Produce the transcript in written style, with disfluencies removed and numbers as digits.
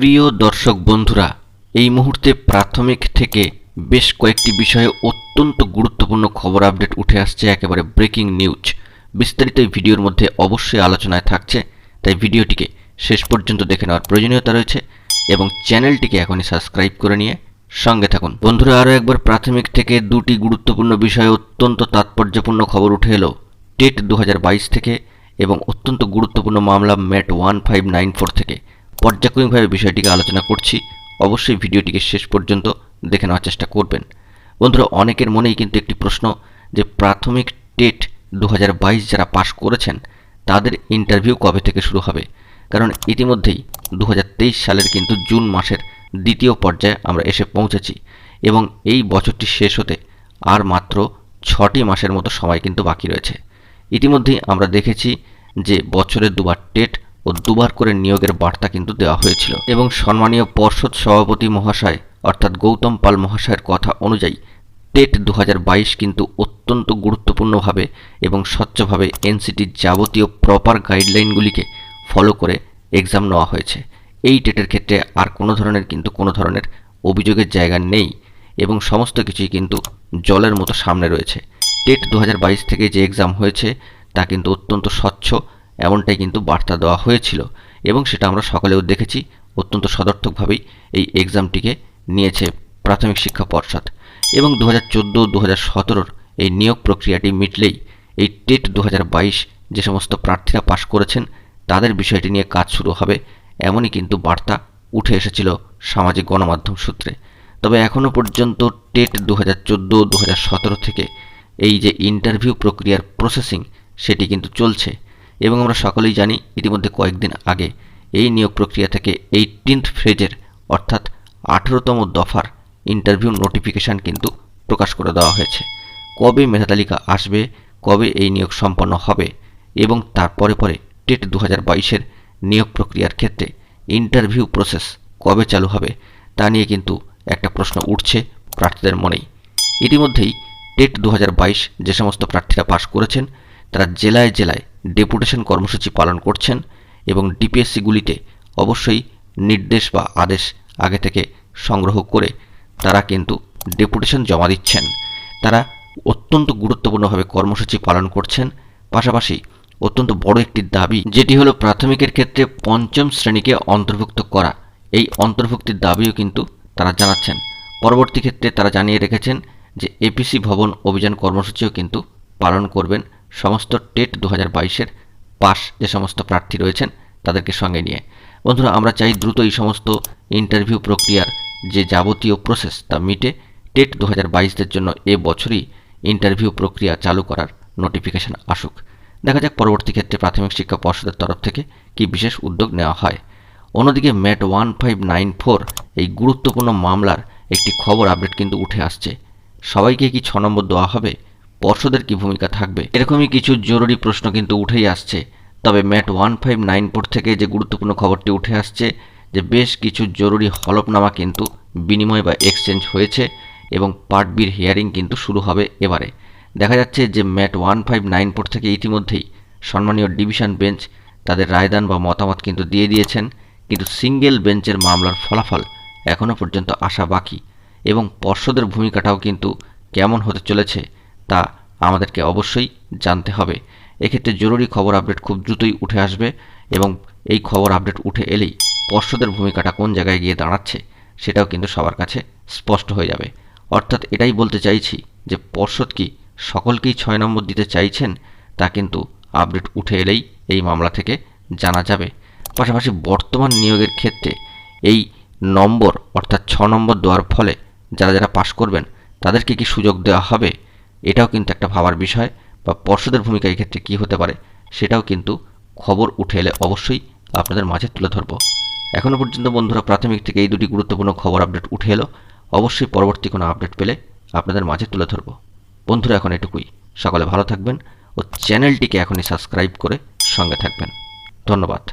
প্রিয় দর্শক বন্ধুরা, এই মুহূর্তে প্রাথমিক থেকে বেশ কয়েকটি বিষয়ে অত্যন্ত গুরুত্বপূর্ণ খবর আপডেট উঠে আসছে, একেবারে ব্রেকিং নিউজ। বিস্তারিত এই ভিডিওর মধ্যে অবশ্যই আলোচনায় থাকছে, তাই ভিডিওটিকে শেষ পর্যন্ত দেখে নেওয়ার প্রয়োজনীয়তা রয়েছে এবং চ্যানেলটিকে এখনই সাবস্ক্রাইব করে নিয়ে সঙ্গে থাকুন। বন্ধুরা, আরও একবার প্রাথমিক থেকে দুটি গুরুত্বপূর্ণ বিষয়ে অত্যন্ত তাৎপর্যপূর্ণ খবর উঠে এলো টেট 2022 থেকে এবং অত্যন্ত গুরুত্বপূর্ণ মামলা ম্যাট 1594 থেকে। পর্যায়ক্রমিকভাবে বিষয়টিকে আলোচনা করছি, অবশ্যই ভিডিওটিকে শেষ পর্যন্ত দেখে নেওয়ার চেষ্টা করবেন। বন্ধুরা, অনেকের মনেই কিন্তু একটি প্রশ্ন যে প্রাথমিক টেট 2022 যারা পাশ করেছেন তাদের ইন্টারভিউ কবে থেকে শুরু হবে। কারণ ইতিমধ্যেই 2023 সালের কিন্তু জুন মাসের দ্বিতীয় পর্যায়ে আমরা এসে পৌঁছেছি এবং এই বছরটি শেষ হতে আর মাত্র 6টি মাসের মতো সময় কিন্তু বাকি রয়েছে। ইতিমধ্যেই আমরা দেখেছি যে বছরে দুবার টেট ও দুবার করে নিয়োগের বার্তা কিন্তু দেওয়া হয়েছিল এবং সম্মানীয় পর্ষদ সভাপতি মহাশয় অর্থাৎ গৌতম পাল মহাশয়ের কথা অনুযায়ী টেট 2022 কিন্তু অত্যন্ত গুরুত্বপূর্ণভাবে এবং স্বচ্ছভাবে এনসিটির যাবতীয় প্রপার গাইডলাইনগুলিকে ফলো করে এক্সাম নেওয়া হয়েছে। এই টেটের ক্ষেত্রে আর কোনো ধরনের অভিযোগের জায়গা নেই এবং সমস্ত কিছুই কিন্তু জলের মতো সামনে রয়েছে। টেট 2022 থেকে যে এক্সাম হয়েছে তা কিন্তু অত্যন্ত স্বচ্ছ, এমনটাই কিন্তু বার্তা দেওয়া হয়েছিল এবং সেটা আমরা সকলেও দেখেছি। অত্যন্ত সদর্থকভাবেই এই এক্সামটিকে নিয়েছে প্রাথমিক শিক্ষা পর্ষদ এবং 2014-2017 এই নিয়োগ প্রক্রিয়াটি মিটলেই এই টেট 2022 যে সমস্ত প্রার্থীরা পাশ করেছেন তাদের বিষয়টি নিয়ে কাজ শুরু হবে, এমনই কিন্তু বার্তা উঠে এসেছিল সামাজিক গণমাধ্যম সূত্রে। তবে এখনও পর্যন্ত টেট 2014-2017 থেকে এই যে ইন্টারভিউ প্রক্রিয়ার প্রসেসিং সেটি কিন্তু চলছে এবং আমরা সকলেই জানি ইতিমধ্যে কয়েকদিন আগে এই নিয়োগ প্রক্রিয়া থেকে 18th ফেজের অর্থাৎ 18তম দফার ইন্টারভিউ নোটিফিকেশান কিন্তু প্রকাশ করে দেওয়া হয়েছে। কবে মেধাতালিকা আসবে, কবে এই নিয়োগ সম্পন্ন হবে এবং তারপরে টেট 2022-এর নিয়োগ প্রক্রিয়ার ক্ষেত্রে ইন্টারভিউ প্রসেস কবে চালু হবে তা নিয়ে কিন্তু একটা প্রশ্ন উঠছে প্রার্থীদের মনেই। ইতিমধ্যেই টেট 2022 যে সমস্ত প্রার্থীরা পাশ করেছেন তারা জেলায় জেলায় ডেপুটেশন কর্মসূচি পালন করছেন এবং ডিপিএসসিগুলিতে অবশ্যই নির্দেশ বা আদেশ আগে থেকে সংগ্রহ করে তারা কিন্তু ডেপুটেশন জমা দিচ্ছেন। তারা অত্যন্ত গুরুত্বপূর্ণভাবে কর্মসূচি পালন করছেন। পাশাপাশি অত্যন্ত বড় একটি দাবি যেটি হলো প্রাথমিকের ক্ষেত্রে 5ম শ্রেণীকে অন্তর্ভুক্ত করা, এই অন্তর্ভুক্তির দাবিও কিন্তু তারা জানাচ্ছেন। পরবর্তী ক্ষেত্রে তারা জানিয়ে রেখেছেন যে এপিসি ভবন অভিযান কর্মসূচিও কিন্তু পালন করবেন সমস্ত টেট 2022-এর পাশ যে সমস্ত প্রার্থী রয়েছেন তাদেরকে সঙ্গে নিয়ে। বন্ধুরা, আমরা চাই দ্রুত এই সমস্ত ইন্টারভিউ প্রক্রিয়ার যে যাবতীয় প্রসেস তা মিটে টেট 2022-দের জন্য এবছরই ইন্টারভিউ প্রক্রিয়া চালু করার নোটিফিকেশান আসুক। দেখা যাক পরবর্তী ক্ষেত্রে প্রাথমিক শিক্ষা পর্ষদের তরফ থেকে কি বিশেষ উদ্যোগ নেওয়া হয়। অন্যদিকে ম্যাট 1594 এই গুরুত্বপূর্ণ মামলার একটি খবর আপডেট কিন্তু উঠে আসছে। সবাইকে কি 6 নম্বর দেওয়া হবে? পর্ষদের কি ভূমিকা থাকবে? এরকমই কিছু জরুরি প্রশ্ন কিন্তু উঠেই আসছে। তবে ম্যাট 1594 থেকে যে গুরুত্বপূর্ণ খবরটি উঠে আসছে যে বেশ কিছু জরুরি হলফনামা কিন্তু বিনিময় বা এক্সচেঞ্জ হয়েছে এবং পার্ট বির হিয়ারিং কিন্তু শুরু হবে এবারে। দেখা যাচ্ছে যে ম্যাট 1594 থেকে ইতিমধ্যেই সম্মানীয় ডিভিশন বেঞ্চ তাদের রায়দান বা মতামত কিন্তু দিয়ে দিয়েছেন, কিন্তু সিঙ্গেল বেঞ্চের মামলার ফলাফল এখনও পর্যন্ত আসা বাকি এবং পর্ষদের ভূমিকাটাও কিন্তু কেমন হতে চলেছে তা আমাদেরকে অবশ্যই জানতে হবে। এক্ষেত্রে জরুরি খবর আপডেট খুব দ্রুতই উঠে আসবে এবং এই খবর আপডেট উঠে এলেই পর্ষদের ভূমিকাটা কোন জায়গায় গিয়ে দাঁড়াচ্ছে সেটাও কিন্তু সবার কাছে স্পষ্ট হয়ে যাবে। অর্থাৎ এটাই বলতে চাইছি যে পর্ষদ কি সকলকেই 6 নম্বর দিতে চাইছেন তা কিন্তু আপডেট উঠে এলেই এই মামলা থেকে জানা যাবে। পাশাপাশি বর্তমান নিয়োগের ক্ষেত্রে এই নম্বর অর্থাৎ 6 নম্বর দেওয়ার ফলে যারা পাশ করবেন তাদেরকে কি সুযোগ দেওয়া হবে, এটাও কিন্তু একটা ভাবার বিষয় বা পর্ষদের ভূমিকা এক্ষেত্রে কী হতে পারে সেটাও কিন্তু খবর উঠে এলে অবশ্যই আপনাদের মাঝে তুলে ধরব। এখনও পর্যন্ত বন্ধুরা প্রাথমিক থেকে এই দুটি গুরুত্বপূর্ণ খবর আপডেট উঠে এলো, অবশ্যই পরবর্তী কোনো আপডেট পেলে আপনাদের মাঝে তুলে ধরব। বন্ধুরা, এখন এটুকুই। সকলে ভালো থাকবেন ও চ্যানেলটিকে এখনই সাবস্ক্রাইব করে সঙ্গে থাকবেন। ধন্যবাদ।